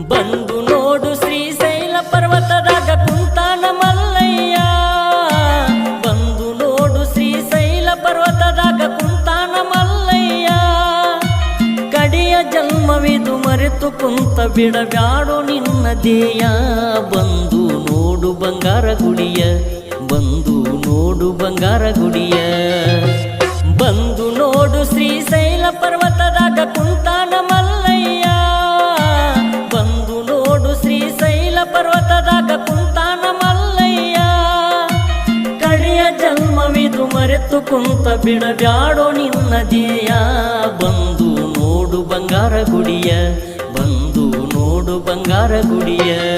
ಬಂದು ನೋಡು ಶ್ರೀಶೈಲ ಪರ್ವತದಾಗ ಕುಂತಾನ ಮಲ್ಲಯ್ಯ. ಬಂದು ನೋಡು ಶ್ರೀಶೈಲ ಪರ್ವತದಾಗ ಕುಂತಾನ ಮಲ್ಲಯ್ಯ. ಕಡೆಯ ಜನ್ಮವಿದು ಮರೆತು ಕುಂತ ಬಿಡಬ್ಯಾಡು ನಿನ್ನ ದೇಯ. ಬಂದು ನೋಡು ಬಂಗಾರ ಗುಡಿಯ, ಬಂದು ನೋಡು ಬಂಗಾರ ಗುಡಿಯ. ಬಂದು ನೋಡು ಶ್ರೀಶೈಲ ಪರ್ವತದಾಗ ಕುಂತಾನ ಮಲ್ಲಯ್ಯ. ಬಂದು ನೋಡು ಶ್ರೀಶೈಲ ಪರ್ವತದಾಗ ಕುಂತಾನ ಮಲ್ಲಯ್ಯ. ಕಡೆಯ ಜನ್ಮವಿದು ಮರೆತು ಕುಂತ ಬಿಡಬ್ಯಾಡೋ ನಿನ್ನ ಧ್ಯೇಯ. ಬಂದು ನೋಡು ಬಂಗಾರ ಗುಡಿಯ, ಬಂದು ನೋಡು ಬಂಗಾರ ಗುಡಿಯ.